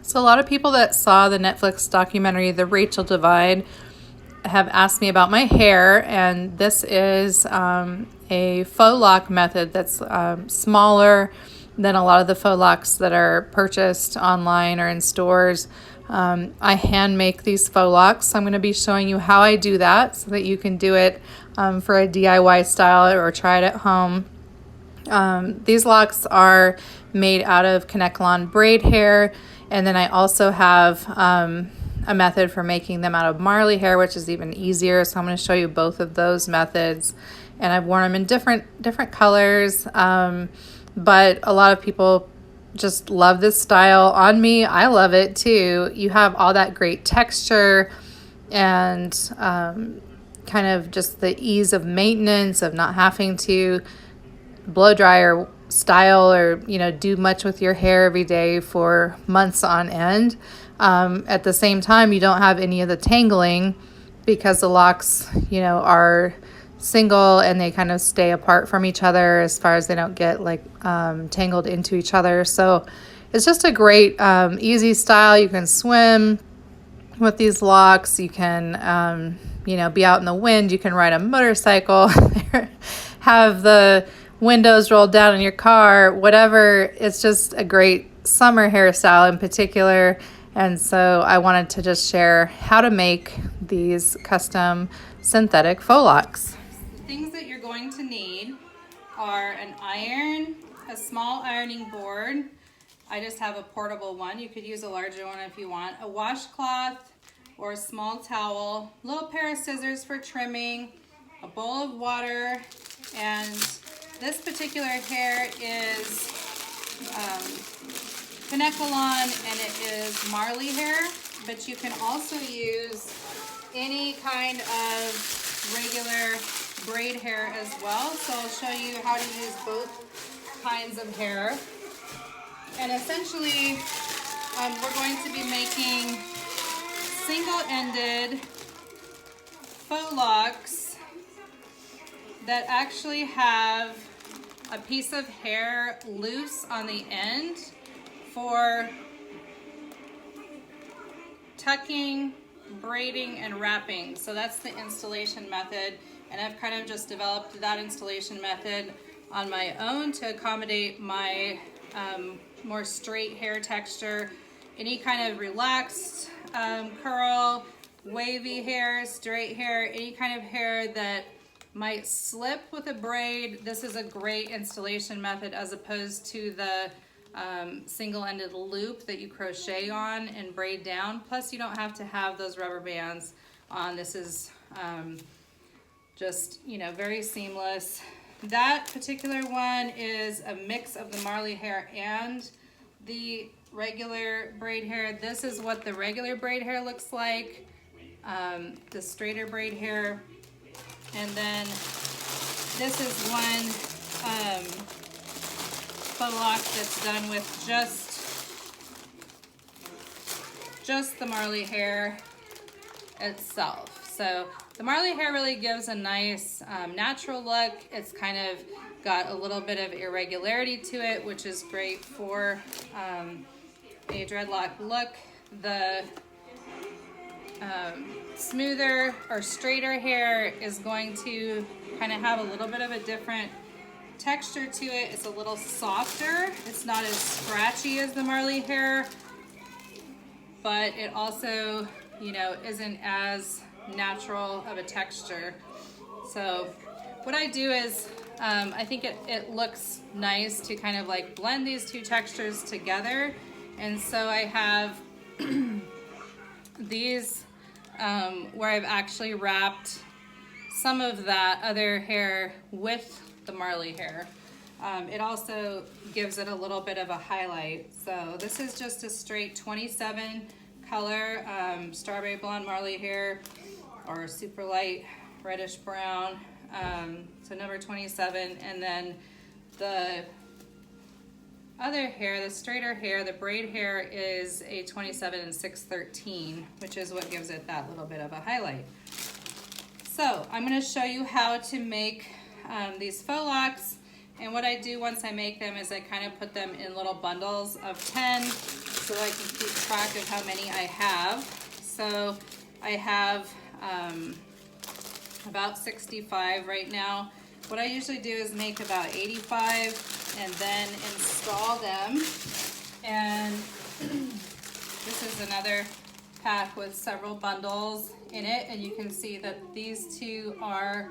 So a lot of people that saw the Netflix documentary, The Rachel Divide, have asked me about my hair, and this is a faux lock method that's smaller than a lot of the faux locks that are purchased online or in stores. I hand make these faux locks, so I'm going to be showing you how I do that so that you can do it for a DIY style or try it at home. These locks are made out of Kanekalon braid hair, and then I also have a method for making them out of marley hair, which is even easier. So I'm going to show you both of those methods, and I've worn them in different colors. But a lot of people just love this style on me. I love it too. You have all that great texture and kind of just the ease of maintenance of not having to blow dry or style or do much with your hair every day for months on end. At the same time, you don't have any of the tangling because the locks are single and they kind of stay apart from each other as far as they don't get tangled into each other. So it's just a great easy style. You can swim with these locks. You can be out in the wind. You can ride a motorcycle, have the windows rolled down in your car, whatever. It's just a great summer hairstyle in particular. And so I wanted to just share how to make these custom synthetic faux locks. The things that you're going to need are an iron, a small ironing board. I just have a portable one. You could use a larger one if you want. A washcloth or a small towel, a little pair of scissors for trimming, a bowl of water, and this particular hair is Kanekalon, and it is marley hair, but you can also use any kind of regular braid hair as well. So I'll show you how to use both kinds of hair. And essentially, we're going to be making single-ended faux locks that actually have a piece of hair loose on the end for tucking, braiding, and wrapping. So that's the installation method, and I've kind of just developed that installation method on my own to accommodate my more straight hair texture. Any kind of relaxed curl, wavy hair, straight hair, any kind of hair that might slip with a braid, this is a great installation method as opposed to the single-ended loop that you crochet on and braid down. Plus you don't have to have those rubber bands on. This is just very seamless. That particular one is a mix of the marley hair and the regular braid hair. This is what the regular braid hair looks like, the straighter braid hair. And then this is one faux lock that's done with just the marley hair itself. So the marley hair really gives a nice natural look. It's kind of got a little bit of irregularity to it, which is great for a dreadlock look. The smoother or straighter hair is going to kind of have a little bit of a different texture to it. It's a little softer. It's not as scratchy as the marley hair, but it also, isn't as natural of a texture. So what I do is, I think it looks nice to kind of like blend these two textures together. And so I have these where I've actually wrapped some of that other hair with the marley hair. It also gives it a little bit of a highlight. So this is just a straight 27 color strawberry blonde marley hair, or super light reddish brown. So number 27, and then the other hair, the straighter hair, the braid hair, is a 27 and 6/13, which is what gives it that little bit of a highlight. So I'm going to show you how to make these faux locks. And what I do once I make them is I kind of put them in little bundles of 10. so I can keep track of how many I have. So I have about 65 right now. What I usually do is make about 85 and then install them. And this is another pack with several bundles in it, and you can see that these two are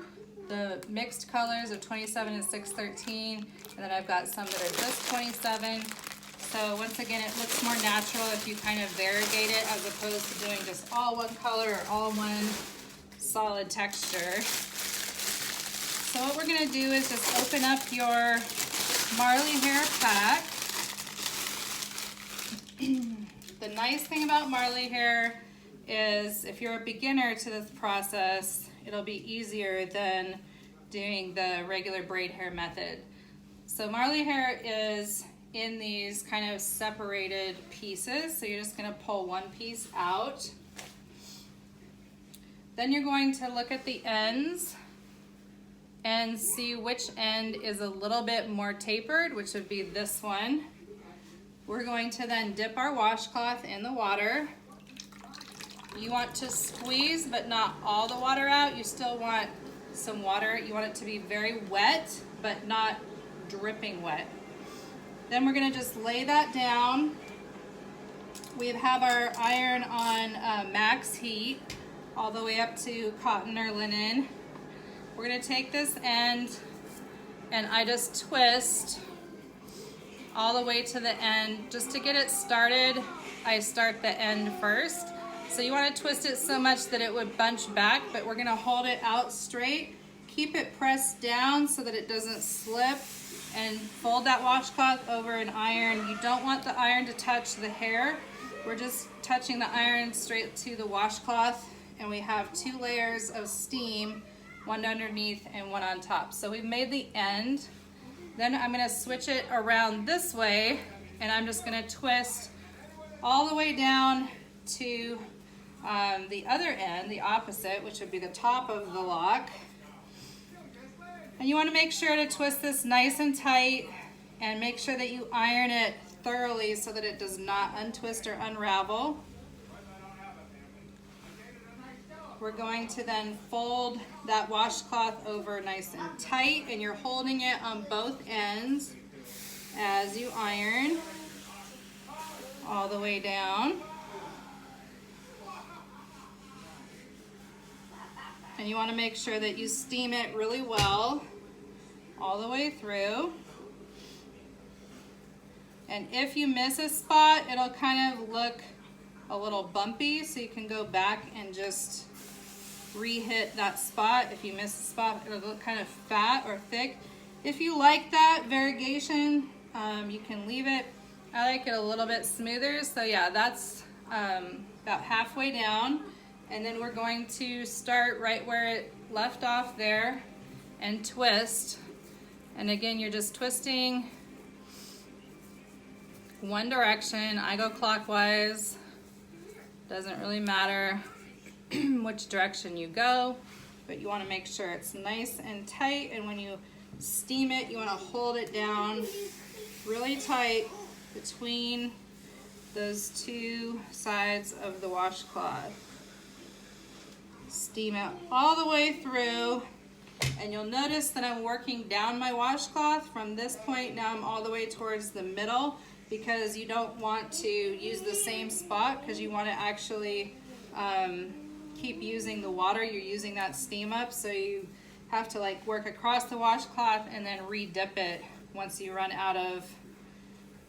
the mixed colors of 27 and 613, and then I've got some that are just 27. So once again, it looks more natural if you kind of variegate it as opposed to doing just all one color or all one solid texture. So what we're gonna do is just open up your Marley hair pack. The nice thing about Marley hair is if you're a beginner to this process, it'll be easier than doing the regular braid hair method. So Marley hair is in these kind of separated pieces. So you're just gonna pull one piece out. Then you're going to look at the ends and see which end is a little bit more tapered, which would be this one. We're going to then dip our washcloth in the water. You want to squeeze, but not all the water out. You still want some water. You want it to be very wet, but not dripping wet. Then we're gonna just lay that down. We have our iron on max heat, all the way up to cotton or linen. We're gonna take this end and I just twist all the way to the end. Just to get it started, I start the end first. So you want to twist it so much that it would bunch back, but we're going to hold it out straight. Keep it pressed down so that it doesn't slip, and fold that washcloth over an iron. You don't want the iron to touch the hair. We're just touching the iron straight to the washcloth, and we have 2 layers of steam, one underneath and one on top. So we've made the end. Then I'm gonna switch it around this way, and I'm just gonna twist all the way down to the other end, the opposite, which would be the top of the lock. And you wanna make sure to twist this nice and tight and make sure that you iron it thoroughly so that it does not untwist or unravel. We're going to then fold that washcloth over nice and tight, and you're holding it on both ends as you iron all the way down. And you want to make sure that you steam it really well all the way through. And if you miss a spot, it'll kind of look a little bumpy, so you can go back and just re-hit that spot. If you miss a spot, it'll look kind of fat or thick. If you like that variegation, you can leave it. I like it a little bit smoother, so yeah, that's about halfway down. And then we're going to start right where it left off there and twist. And again, you're just twisting one direction. I go clockwise. Doesn't really matter which direction you go, but you want to make sure it's nice and tight. And when you steam it, you want to hold it down really tight between those 2 sides of the washcloth. Steam it all the way through, and you'll notice that I'm working down my washcloth from this point. Now I'm all the way towards the middle, because you don't want to use the same spot, because you want to actually keep using the water. You're using that steam up, so you have to like work across the washcloth and then re-dip it once you run out of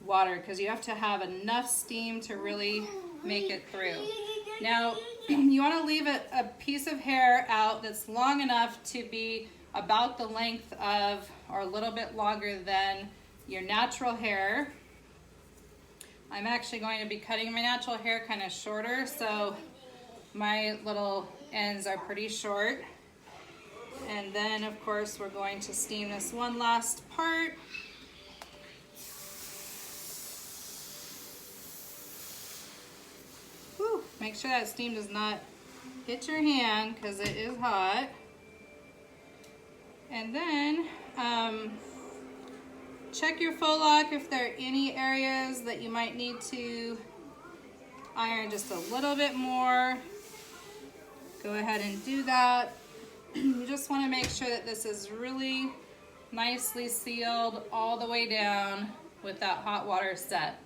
water, because you have to have enough steam to really make it through. Now you want to leave a piece of hair out that's long enough to be about the length of, or a little bit longer than, your natural hair. I'm actually going to be cutting my natural hair kind of shorter, so my little ends are pretty short. And then of course we're going to steam this one last part. Whew, make sure that steam does not hit your hand, because it is hot. And then check your faux lock if there are any areas that you might need to iron just a little bit more. Go ahead and do that. You just want to make sure that this is really nicely sealed all the way down with that hot water set.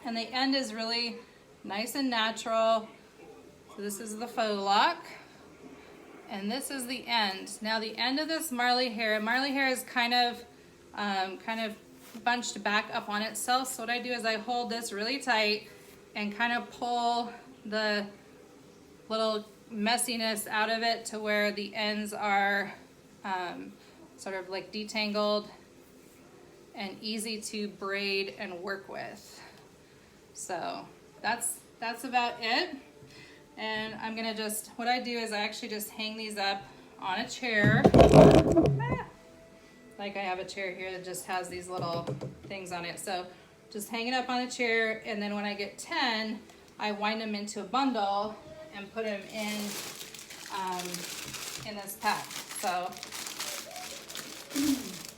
And the end is really nice and natural. So this is the faux lock. And this is the end. Now the end of this Marley hair is kind of bunched back up on itself. So what I do is I hold this really tight and kind of pull the little messiness out of it to where the ends are sort of like detangled and easy to braid and work with. So that's about it. And I'm gonna what I do is I actually just hang these up on a chair. Like I have a chair here that just has these little things on it. So just hang it up on a chair, and then when I get 10, I wind them into a bundle and put them in this pack. So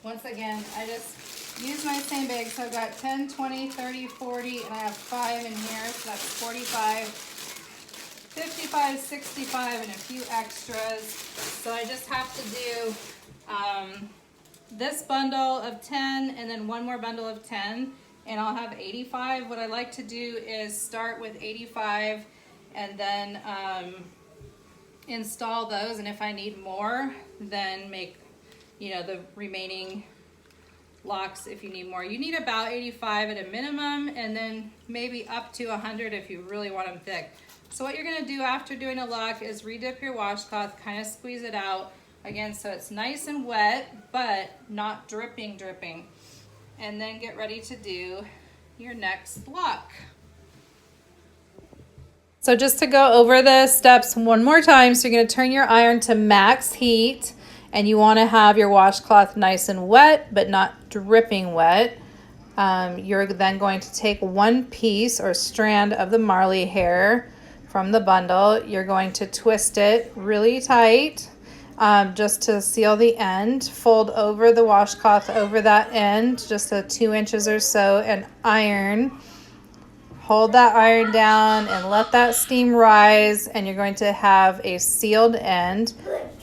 once again, I just use my same bag. So I've got 10, 20, 30, 40, and I have 5 in here. So that's 45, 55, 65, and a few extras. So I just have to do this bundle of 10 and then one more bundle of 10, and I'll have 85. What I like to do is start with 85 and then install those, and if I need more, then make, you know, the remaining locks if you need more. You need about 85 at a minimum, and then maybe up to 100 if you really want them thick. So what you're gonna do after doing a lock is redip your washcloth, kind of squeeze it out again so it's nice and wet, but not dripping. And then get ready to do your next lock. So just to go over the steps one more time, so you're gonna turn your iron to max heat, and you wanna have your washcloth nice and wet, but not dripping wet. You're then going to take one piece or strand of the Marley hair from the bundle. You're going to twist it really tight just to seal the end. Fold over the washcloth over that end, just 2 inches or so, and iron. Hold that iron down and let that steam rise, and you're going to have a sealed end.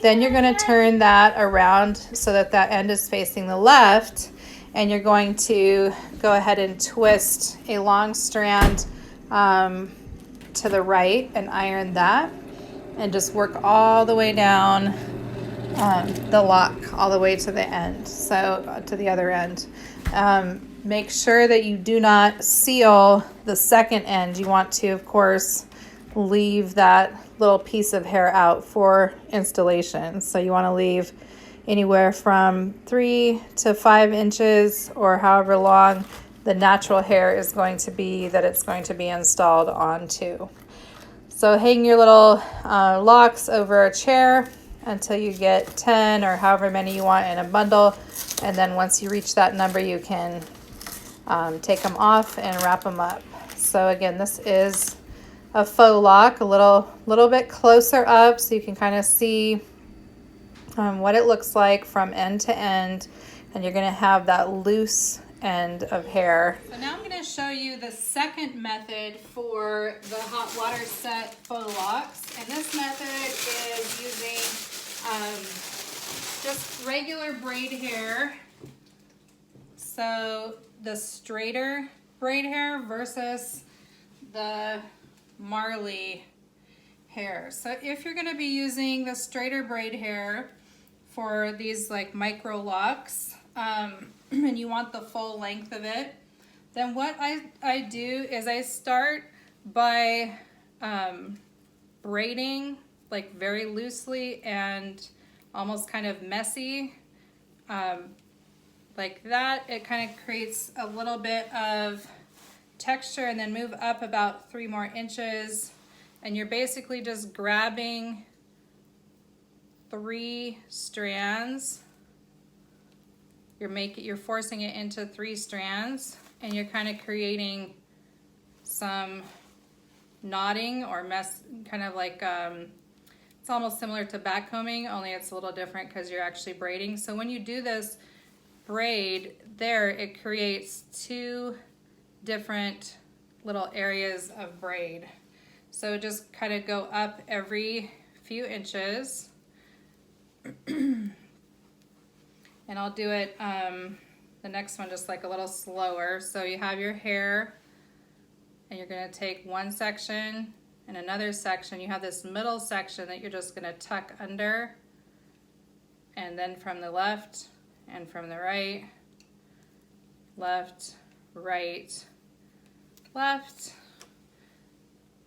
Then you're going to turn that around so that that end is facing the left, and you're going to go ahead and twist a long strand to the right and iron that, and just work all the way down the lock all the way to the end, so to the other end. Make sure that you do not seal the second end. You want to, of course, leave that little piece of hair out for installation. So you want to leave anywhere from 3 to 5 inches, or however long the natural hair is going to be that it's going to be installed onto. So hang your little locks over a chair until you get 10 or however many you want in a bundle, and then once you reach that number, you can take them off and wrap them up. So again, this is a faux lock, a little bit closer up so you can kind of see what it looks like from end to end, and you're going to have that loose end of hair. So now I'm going to show you the second method for the hot water set faux locks, and this method is using just regular braid hair. So the straighter braid hair versus the Marley hair. So if you're going to be using the straighter braid hair for these like micro locks, and you want the full length of it, then what I do is I start by braiding like very loosely and almost kind of messy, like that. It kind of creates a little bit of texture, and then move up about 3 more inches, and you're basically just grabbing 3 strands. You're forcing it into 3 strands, and you're kind of creating some knotting or mess, kind of like it's almost similar to backcombing, only it's a little different because you're actually braiding. So when you do this braid there, it creates 2 different little areas of braid. So just kind of go up every few inches. And I'll do it, the next one just like a little slower. So you have your hair and you're gonna take one section and another section. You have this middle section that you're just gonna tuck under, and then from the left and from the right, left, right, left,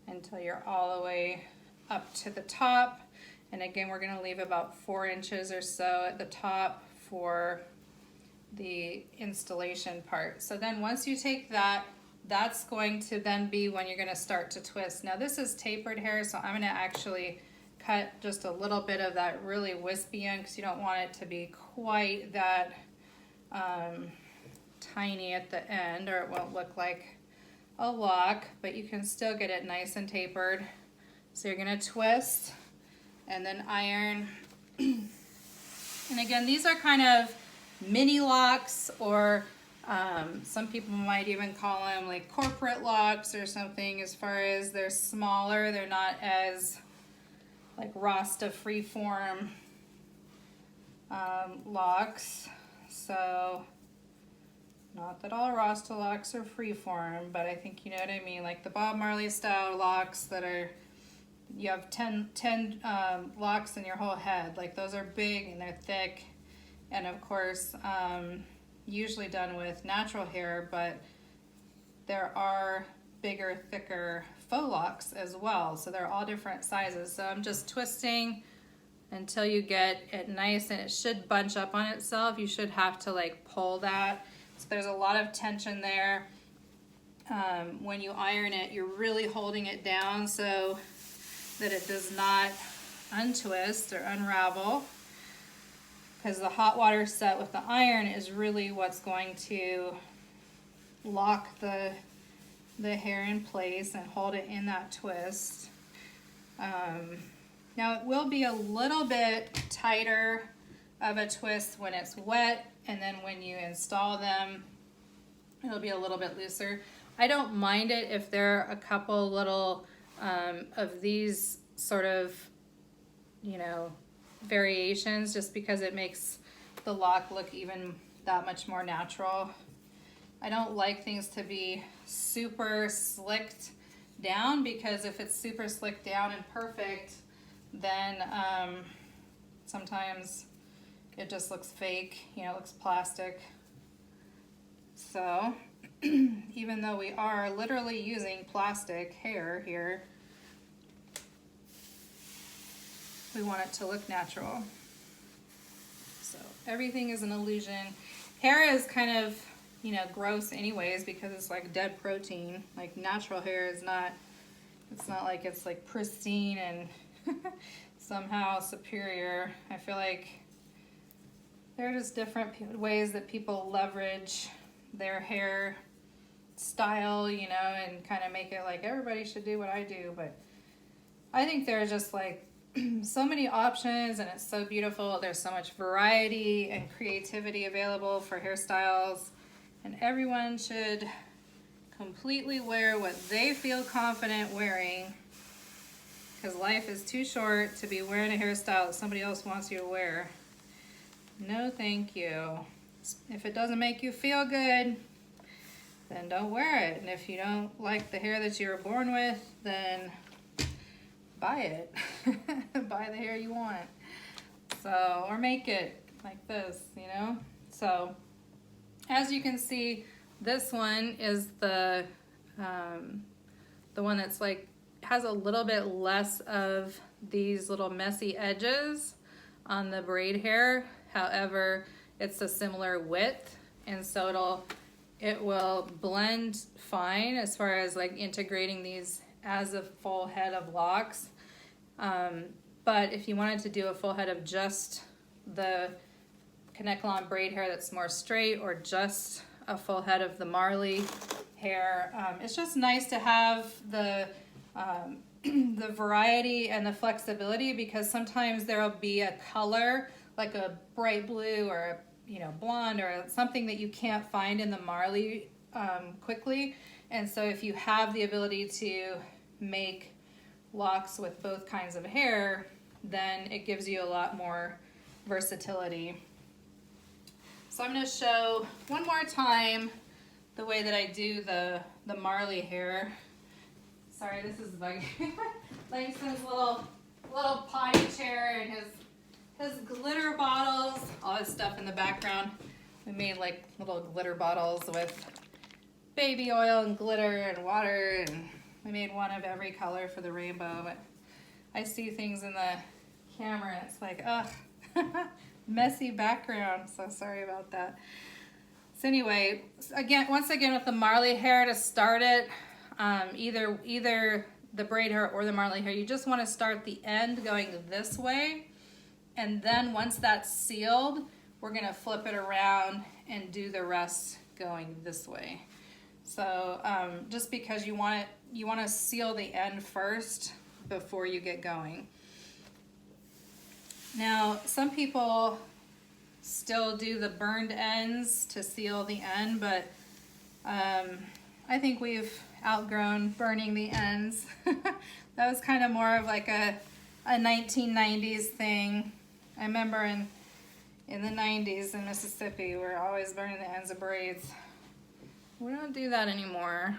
until you're all the way up to the top. And again, we're gonna leave about 4 inches or so at the top for the installation part. So then once you take that, that's going to then be when you're gonna start to twist. Now this is tapered hair, so I'm gonna actually cut just a little bit of that really wispy end, because you don't want it to be quite that tiny at the end, or it won't look like a lock, but you can still get it nice and tapered. So you're gonna twist and then iron. And again, these are kind of mini locks, or some people might even call them like corporate locks or something. As far as they're smaller, they're not as like Rasta freeform locks. So not that all Rasta locks are freeform, but I think you know what I mean. Like the Bob Marley style locks that are, you have 10 locks in your whole head. Like those are big and they're thick. And of course, usually done with natural hair, but there are bigger, thicker faux locks as well. So they're all different sizes. So I'm just twisting until you get it nice, and it should bunch up on itself. You should have to like pull that. So there's a lot of tension there. When you iron it, you're really holding it down so that it does not untwist or unravel, because the hot water set with the iron is really what's going to lock the hair in place and hold it in that twist. Now it will be a little bit tighter of a twist when it's wet, and then when you install them, it'll be a little bit looser. I don't mind it if there are a couple little of these sort of, you know, variations, just because it makes the lock look even that much more natural. I don't like things to be super slicked down, because if it's super slicked down and perfect, then sometimes it just looks fake, you know, it looks plastic. So even though we are literally using plastic hair here, we want it to look natural. So everything is an illusion. Hair is kind of, you know, gross anyways, because it's like dead protein. Like natural hair is not, it's not like it's like pristine and somehow superior. I feel like there are just different ways that people leverage their hair style, you know, and kind of make it like everybody should do what I do. But I think there's just like so many options, and it's so beautiful. There's so much variety and creativity available for hairstyles, and everyone should completely wear what they feel confident wearing, because life is too short to be wearing a hairstyle that somebody else wants you to wear. No thank you. If it doesn't make you feel good, then don't wear it. And if you don't like the hair that you were born with, then buy it. Buy the hair you want. So, or make it like this, you know? So, as you can see, this one is the one that's like, has a little bit less of these little messy edges on the braid hair. However, it's a similar width, and so it will blend fine as far as like integrating these as a full head of locks. But if you wanted to do a full head of just the Kanekalon braid hair that's more straight, or just a full head of the Marley hair, it's just nice to have the the variety and the flexibility, because sometimes there'll be a color like a bright blue or a, you know, blonde or something that you can't find in the Marley quickly, And so if you have the ability to make locks with both kinds of hair, then it gives you a lot more versatility. So I'm going to show one more time the way that I do the Marley hair. Sorry, this is bugging Langston's little potty chair and his glitter bottles, all his stuff in the background. We made like little glitter bottles with baby oil and glitter and water, and we made one of every color for the rainbow. But I see things in the camera and it's like, ugh, messy background. So sorry about that. So anyway, once again with the Marley hair, to start it, either the braid hair or the Marley hair, you just want to start the end going this way, and then once that's sealed, we're going to flip it around and do the rest going this way. So just because you want to seal the end first before you get going. Now, some people still do the burned ends to seal the end, but I think we've outgrown burning the ends. That was kind of more of like a 1990s thing. I remember in the 90s in Mississippi, we were always burning the ends of braids. We don't do that anymore.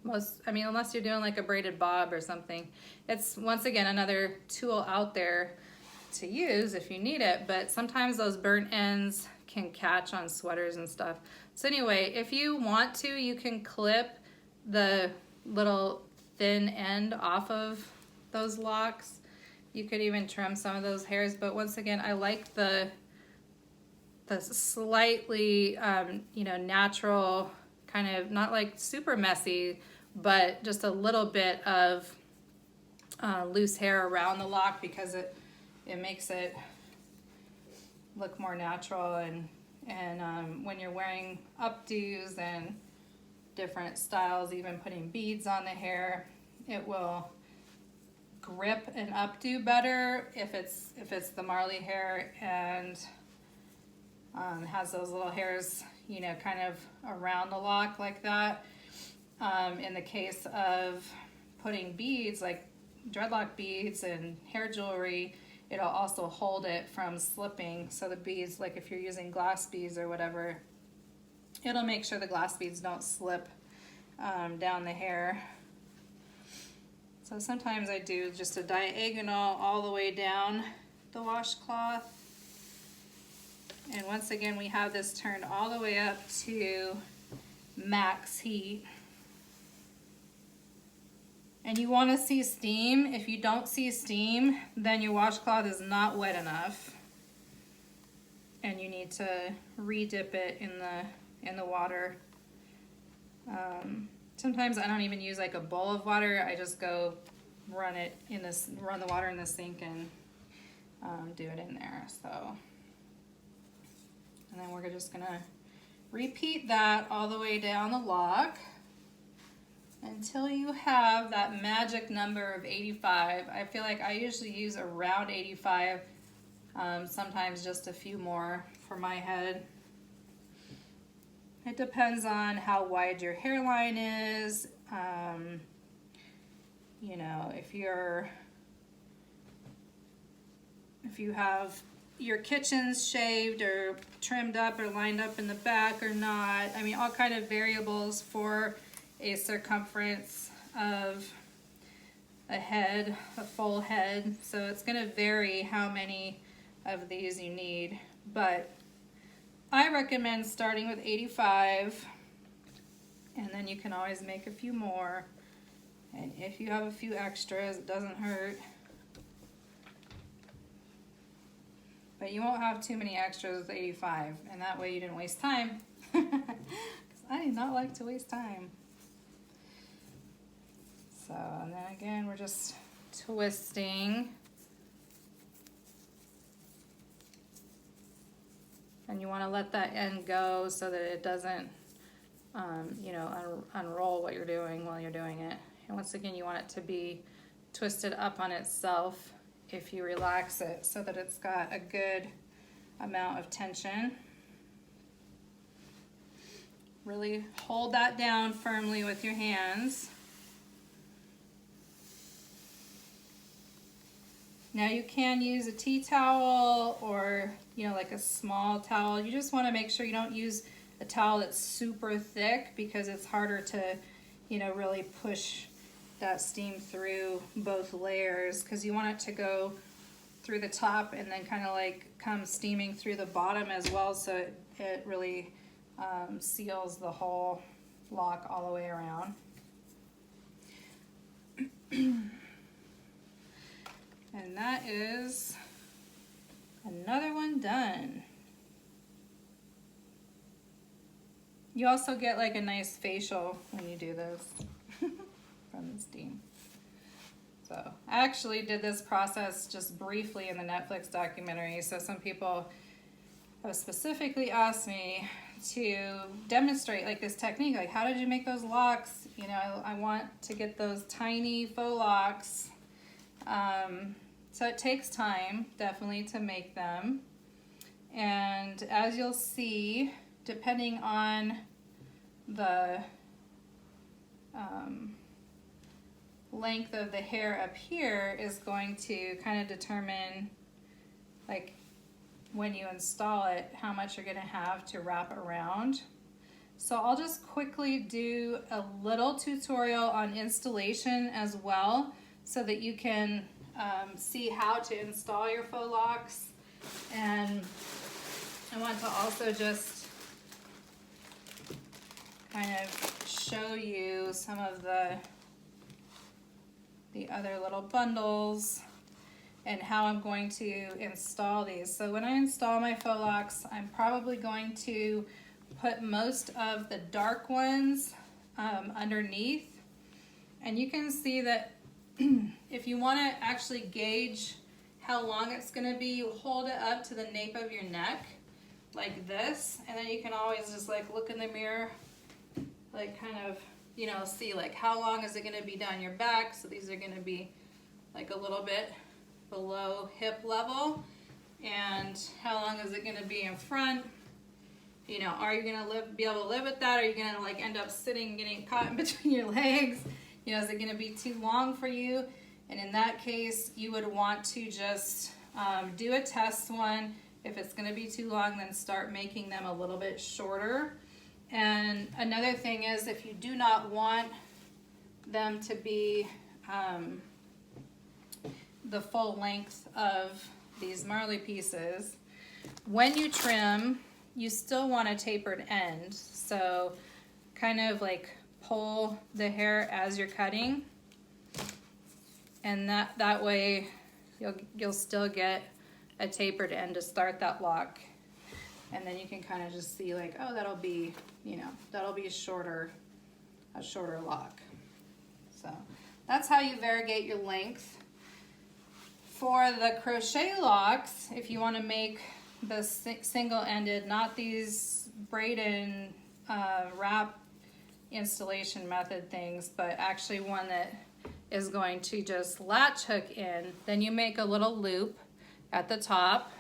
Unless you're doing like a braided bob or something. It's, once again, another tool out there to use if you need it, but sometimes those burnt ends can catch on sweaters and stuff. So anyway, if you want to, you can clip the little thin end off of those locks. You could even trim some of those hairs, but once again, I like the slightly natural, kind of not like super messy, but just a little bit of loose hair around the lock, because it makes it look more natural, and when you're wearing updos and different styles, even putting beads on the hair, it will grip an updo better if it's the Marley hair and has those little hairs, kind of around the lock like that. In the case of putting beads, like dreadlock beads and hair jewelry, it'll also hold it from slipping. So the beads, like if you're using glass beads or whatever, it'll make sure the glass beads don't slip down the hair. So sometimes I do just a diagonal all the way down the washcloth. And once again, we have this turned all the way up to max heat. And you want to see steam. If you don't see steam, then your washcloth is not wet enough, and you need to re-dip it in the water. Sometimes I don't even use like a bowl of water. I just go run the water in the sink and do it in there. So, and then we're just gonna repeat that all the way down the lock until you have that magic number of 85. I feel like I usually use around 85, sometimes just a few more for my head. It depends on how wide your hairline is. If you have your kitchens shaved or trimmed up or lined up in the back or not. I mean, all kind of variables for a circumference of a head, a full head. So it's going to vary how many of these you need, but I recommend starting with 85, and then you can always make a few more. And if you have a few extras, it doesn't hurt. But you won't have too many extras with 85, and that way you didn't waste time. Because I do not like to waste time. So, and then again, we're just twisting. And you want to let that end go so that it doesn't, unroll what you're doing while you're doing it. And once again, you want it to be twisted up on itself if you relax it, so that it's got a good amount of tension. Really hold that down firmly with your hands. Now you can use a tea towel or, you know, like a small towel. You just want to make sure you don't use a towel that's super thick because it's harder to, you know, really push that steam through both layers, because you want it to go through the top and then kind of like come steaming through the bottom as well, so it really seals the whole lock all the way around. And that is another one done. You also get like a nice facial when you do this from the steam. So I actually did this process just briefly in the Netflix documentary. So some people have specifically asked me to demonstrate like this technique, like how did you make those locks? You know, I want to get those tiny faux locks. So it takes time, definitely, to make them. And as you'll see, depending on the length of the hair up here is going to kind of determine, like, when you install it, how much you're going to have to wrap around. So I'll just quickly do a little tutorial on installation as well, so that you can see how to install your faux locks. And I want to also just kind of show you some of the other little bundles and how I'm going to install these. So when I install my faux locks, I'm probably going to put most of the dark ones underneath. And you can see that if you want to actually gauge how long it's going to be, you hold it up to the nape of your neck like this, and then you can always just like look in the mirror, like kind of, you know, see like how long is it going to be down your back. So these are going to be like a little bit below hip level, and how long is it going to be in front. You know, are you going to be able to live with that? Are you going to like end up sitting, getting caught in between your legs? You know, is it going to be too long for you? And in that case, you would want to just do a test one. If it's going to be too long, then start making them a little bit shorter. And another thing is, if you do not want them to be the full length of these Marley pieces, when you trim, you still want a tapered end. So kind of like pull the hair as you're cutting, and that way you'll still get a tapered end to start that lock. And then you can kind of just see like, oh, that'll be, you know, that'll be a shorter lock. So that's how you variegate your length. For the crochet locks, if you want to make the single-ended, not these braid-in wrap installation method things, but actually one that is going to just latch hook in, then you make a little loop at the top,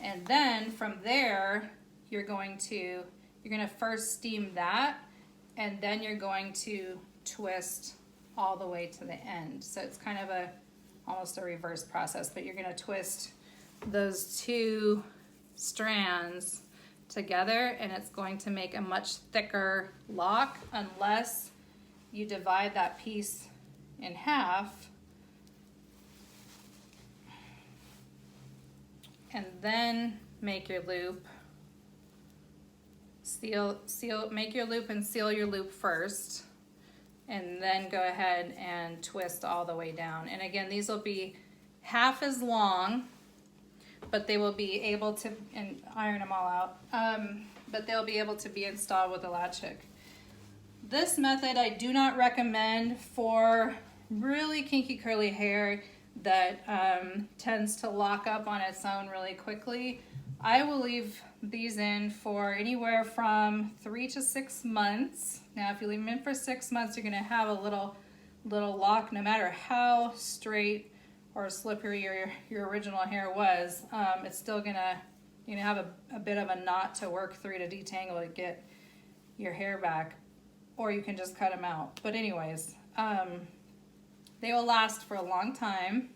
and then from there you're going to first steam that, and then you're going to twist all the way to the end. So it's kind of almost a reverse process, but you're going to twist those two strands together, and it's going to make a much thicker lock, unless you divide that piece in half and then make your loop, make your loop and seal your loop first, and then go ahead and twist all the way down. And again, these will be half as long, but they will be able to, and iron them all out, but they'll be able to be installed with a latch hook. This method I do not recommend for really kinky curly hair that tends to lock up on its own really quickly. I will leave these in for anywhere from 3 to 6 months. Now, if you leave them in for 6 months, you're gonna have a little lock, no matter how straight or slippery your original hair was. It's still gonna have a bit of a knot to work through to detangle it, your hair back, or you can just cut them out. But anyways, they will last for a long time,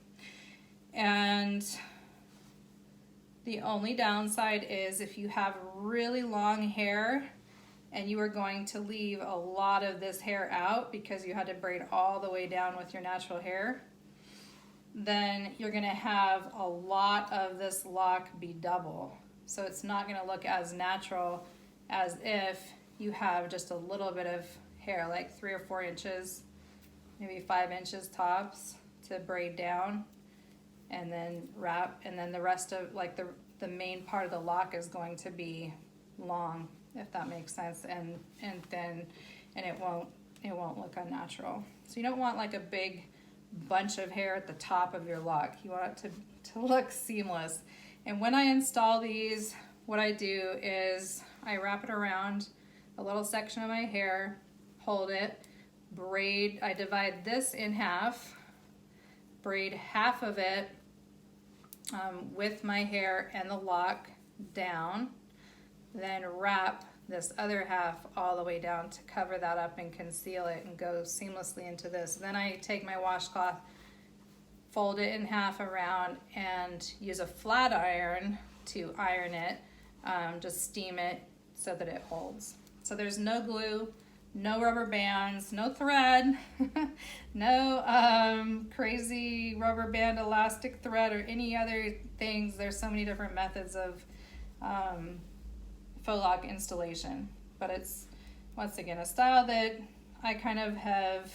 and the only downside is if you have really long hair and you are going to leave a lot of this hair out because you had to braid all the way down with your natural hair, then you're gonna have a lot of this lock be double. So it's not gonna look as natural as if you have just a little bit of hair, like 3 or 4 inches, maybe 5 inches tops to braid down and then wrap, and then the rest of, like the main part of the lock is going to be long, if that makes sense, and thin, and it won't look unnatural. So you don't want like a big bunch of hair at the top of your lock. You want it to look seamless. And when I install these, what I do is I wrap it around a little section of my hair, hold it, braid, I divide this in half, braid half of it with my hair and the lock down, then wrap this other half all the way down to cover that up and conceal it and go seamlessly into this. Then I take my washcloth, fold it in half around, and use a flat iron to iron it, just steam it so that it holds. So there's no glue, no rubber bands, no thread, no crazy rubber band elastic thread or any other things. There's so many different methods of faux lock installation, but it's, once again, a style that I kind of have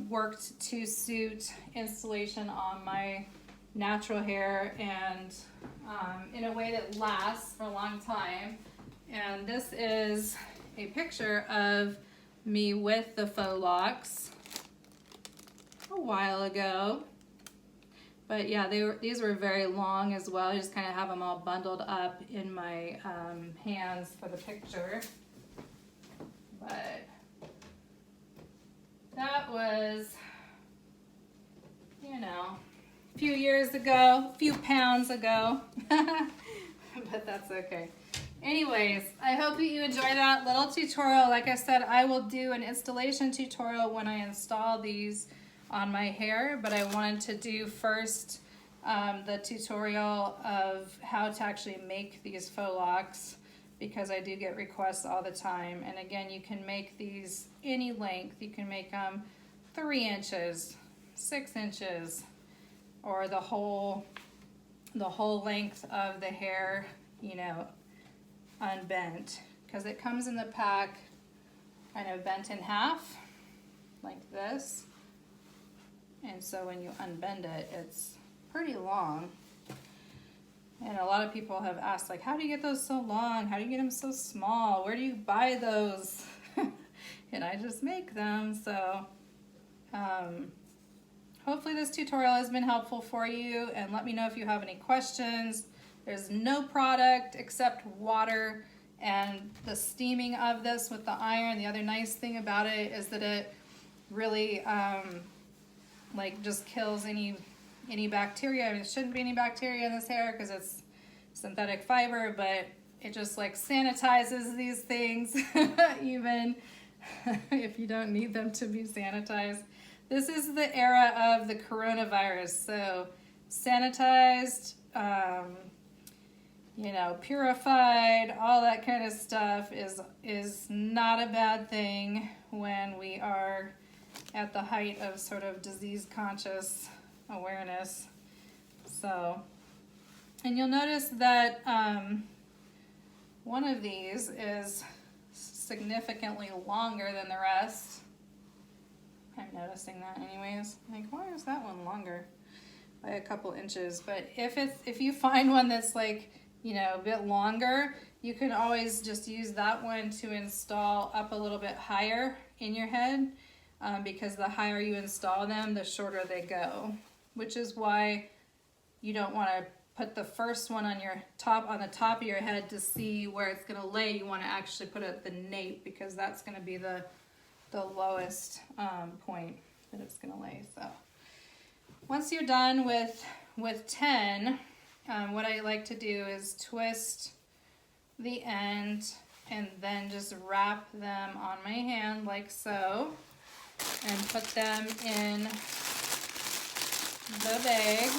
worked to suit installation on my natural hair, and in a way that lasts for a long time. And this is a picture of me with the faux locks a while ago. But yeah, these were very long as well. I just kind of have them all bundled up in my hands for the picture. But that was, you know, a few years ago, a few pounds ago. But that's okay. Anyways, I hope that you enjoy that little tutorial. Like I said, I will do an installation tutorial when I install these on my hair, but I wanted to do first the tutorial of how to actually make these faux locks, because I do get requests all the time. And again, you can make these any length. You can make them 3 inches, 6 inches, or the whole length of the hair, you know, unbent, because it comes in the pack kind of bent in half like this, and so when you unbend it, it's pretty long. And a lot of people have asked, like, how do you get those so long? How do you get them so small? Where do you buy those? And I just make them. So hopefully this tutorial has been helpful for you, and let me know if you have any questions. There's no product except water and the steaming of this with the iron. The other nice thing about it is that it really like just kills any bacteria. I mean, there shouldn't be any bacteria in this hair because it's synthetic fiber, but it just like sanitizes these things even if you don't need them to be sanitized. This is the era of the coronavirus, so sanitized, you know, purified, all that kind of stuff is not a bad thing when we are at the height of sort of disease conscious awareness. So, and you'll notice that one of these is significantly longer than the rest. I'm noticing that anyways. Like, why is that one longer by a couple inches? But if you find one that's like, you know, a bit longer, you can always just use that one to install up a little bit higher in your head, because the higher you install them, the shorter they go, which is why you don't want to put the first one on the top of your head to see where it's going to lay. You want to actually put it at the nape, because that's going to be the lowest point that it's going to lay. So once you're done with 10, what I like to do is twist the end and then just wrap them on my hand like so, and put them in the bag,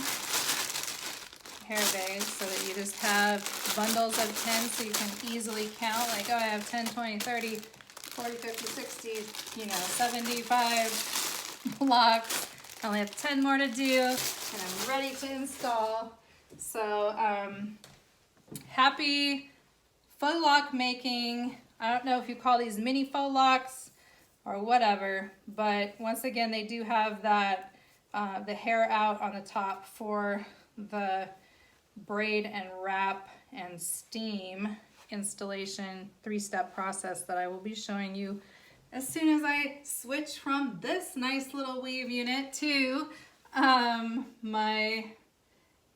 hair bag, so that you just have bundles of 10 so you can easily count, like, oh, I have 10, 20, 30, 40, 50, 60, 75 blocks. I only have 10 more to do, and I'm ready to install. So, happy faux loc making. I don't know if you call these mini faux locs or whatever, but once again, they do have that the hair out on the top for the braid and wrap and steam installation 3-step process that I will be showing you as soon as I switch from this nice little weave unit to my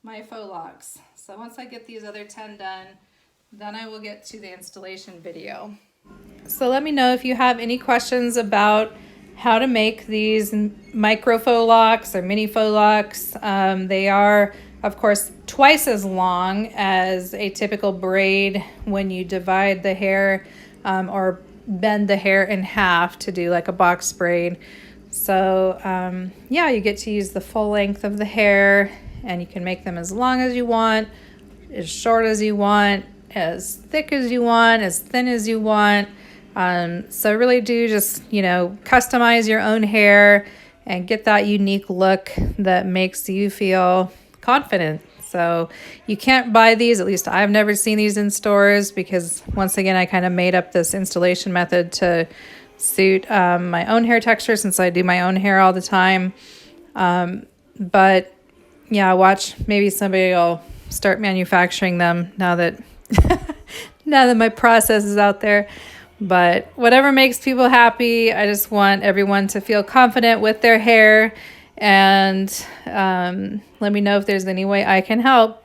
faux locs. So once I get these other 10 done, then I will get to the installation video. So let me know if you have any questions about how to make these micro faux locs or mini faux locs. They are, of course, twice as long as a typical braid when you divide the hair or bend the hair in half to do like a box braid. So yeah, you get to use the full length of the hair, and you can make them as long as you want, as short as you want, as thick as you want, as thin as you want. So really do just, customize your own hair and get that unique look that makes you feel confident. So you can't buy these, at least I've never seen these in stores, because once again, I kind of made up this installation method to suit my own hair texture, since I do my own hair all the time. But yeah, watch, maybe somebody will start manufacturing them now that now that my process is out there. But whatever makes people happy, I just want everyone to feel confident with their hair. And let me know if there's any way I can help.